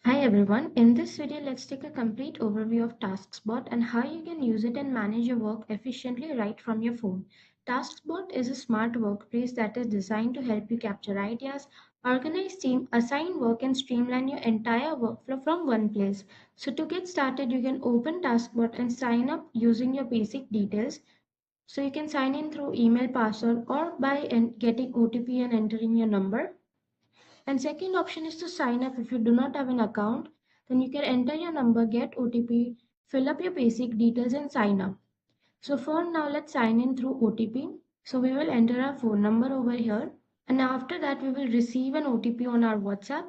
Hi everyone, in this video let's take a complete overview of Taskbot and how you can use it and manage your work efficiently right from your phone. Taskbot is a smart workplace that is designed to help you capture ideas, organize team, assign work and streamline your entire workflow from one place. So to get started you can open Taskbot and sign up using your basic details. So you can sign in through email password or by getting OTP and entering your number. And second option is to sign up if you do not have an account. Then you can enter your number, get OTP, fill up your basic details and sign up. So for now, let's sign in through OTP. So we will enter our phone number over here. And after that, we will receive an OTP on our WhatsApp.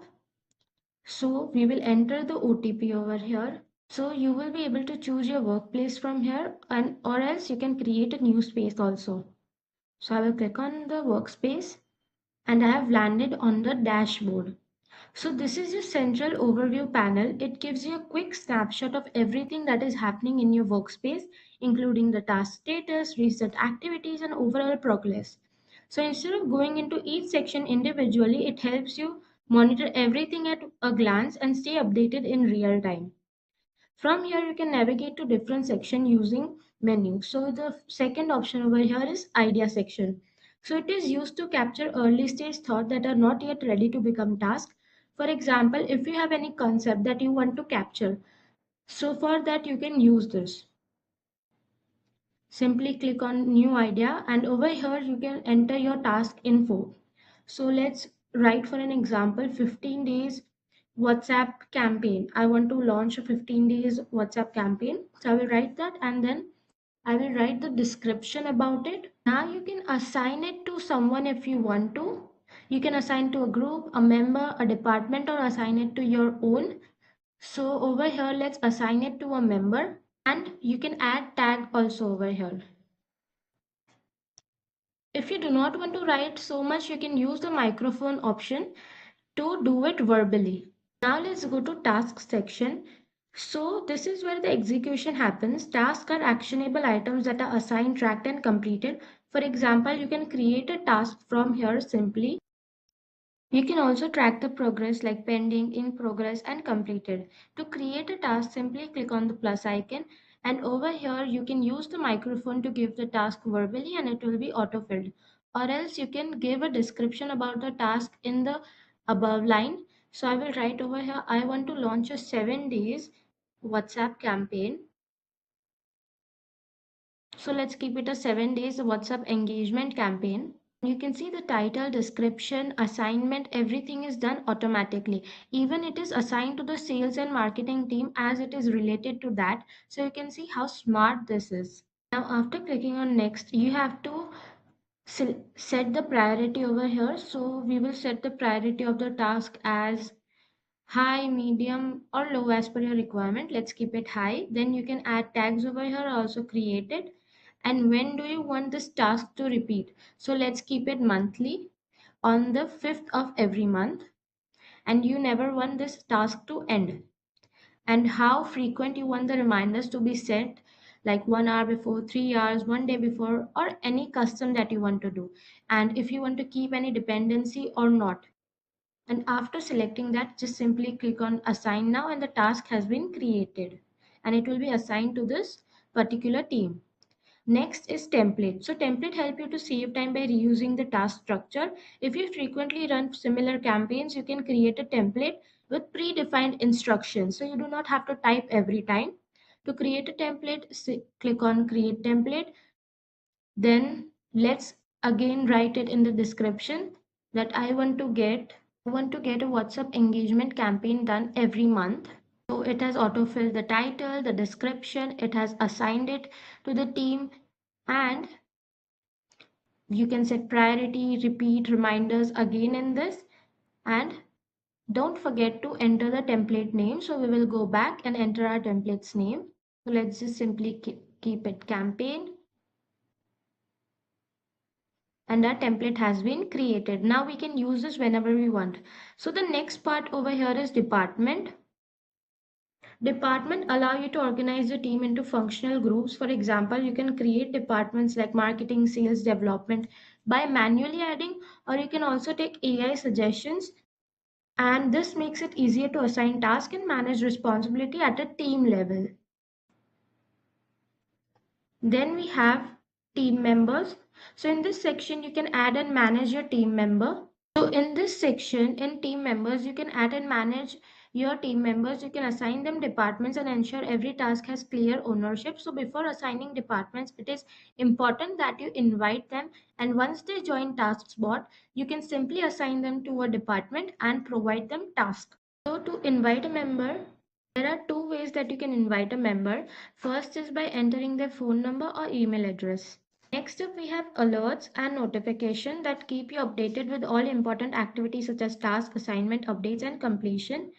So we will enter the OTP over here. So you will be able to choose your workplace from here and or else you can create a new space also. So I will click on the workspace and I have landed on the dashboard. So this is your central overview panel. It gives you a quick snapshot of everything that is happening in your workspace, including the task status, recent activities, and overall progress. So instead of going into each section individually, it helps you monitor everything at a glance and stay updated in real time. From here, you can navigate to different section using menu. So the second option over here is idea section. So it is used to capture early stage thought that are not yet ready to become task. For example, if you have any concept that you want to capture, so for that you can use this. Simply click on new idea and over here you can enter your task info. So let's write for an example 15 days WhatsApp campaign. I want to launch a 15 days WhatsApp campaign. So I will write that and then I will write the description about it. Now you can assign it to someone if you want to. You can assign to a group, a member, a department, or assign it to your own. So over here, let's assign it to a member and you can add tag also over here. If you do not want to write so much, you can use the microphone option to do it verbally. Now let's go to task section. So this is where the execution happens. Tasks are actionable items that are assigned, tracked and completed. For example, you can create a task from here simply. You can also track the progress like pending, in progress and completed. To create a task, simply click on the plus icon and over here you can use the microphone to give the task verbally and it will be auto-filled. Or else you can give a description about the task in the above line. So I will write over here, I want to launch a 7 days WhatsApp campaign. So let's keep it a 7 days WhatsApp engagement campaign. You can see the title, description, assignment, everything is done automatically. Even it is assigned to the sales and marketing team as it is related to that. So you can see how smart this is. Now after clicking on next, you have to set the priority over here. So we will set the priority of the task as high, medium or low as per your requirement. Let's keep it high. Then you can add tags over here, also create it. And when do you want this task to repeat? So let's keep it monthly on the 5th of every month. And you never want this task to end. And how frequent you want the reminders to be set, like 1 hour before, 3 hours, 1 day before, or any custom that you want to do. And if you want to keep any dependency or not. And after selecting that, just simply click on assign now and the task has been created and it will be assigned to this particular team. Next is template. So template help you to save time by reusing the task structure. If you frequently run similar campaigns, you can create a template with predefined instructions. So you do not have to type every time. To create a template, click on create template. Then let's again write it in the description that I want to get a WhatsApp engagement campaign done every month. So it has autofilled the title, the description, it has assigned it to the team, and you can set priority, repeat reminders again in this. And don't forget to enter the template name. So we will go back and enter our template's name. So let's just simply keep it campaign. And our template has been created. Now we can use this whenever we want. So the next part over here is department. Department allow you to organize the team into functional groups. For example, you can create departments like marketing, sales, development by manually adding, or you can also take AI suggestions And this makes it easier to assign tasks and manage responsibility at a team level. Then we have team members. So in this section, you can add and manage your team member. So in this section, in team members, you can add and manage your team members. You can assign them departments and ensure every task has clear ownership. So before assigning departments, it is important that you invite them. And once they join Taskbot, you can simply assign them to a department and provide them tasks. So to invite a member, there are two ways that you can invite a member. First is by entering their phone number or email address. Next up, we have alerts and notification that keep you updated with all important activities such as task, assignment, updates, and completion.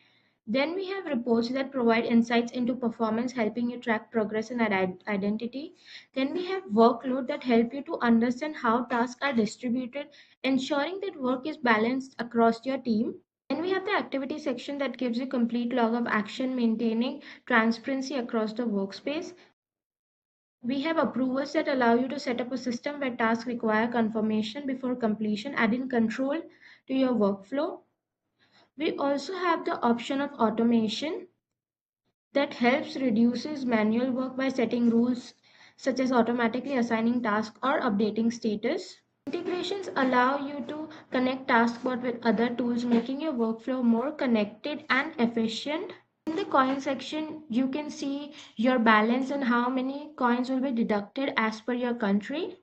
Then we have reports that provide insights into performance, helping you track progress and identity. Then we have workload that help you to understand how tasks are distributed, ensuring that work is balanced across your team. Then we have the activity section that gives you complete log of action, maintaining transparency across the workspace. We have approvals that allow you to set up a system where tasks require confirmation before completion, adding control to your workflow. We also have the option of automation that helps reduces manual work by setting rules such as automatically assigning tasks or updating status. Integrations allow you to connect Taskbot with other tools, making your workflow more connected and efficient. In the coin section, you can see your balance and how many coins will be deducted as per your country.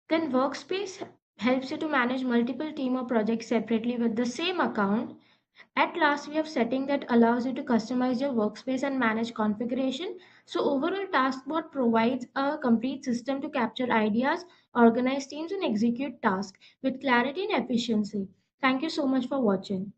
Then Workspace helps you to manage multiple team or projects separately with the same account. At last, we have setting that allows you to customize your workspace and manage configuration. So overall, Taskbot provides a complete system to capture ideas, organize teams, and execute tasks with clarity and efficiency. Thank you so much for watching.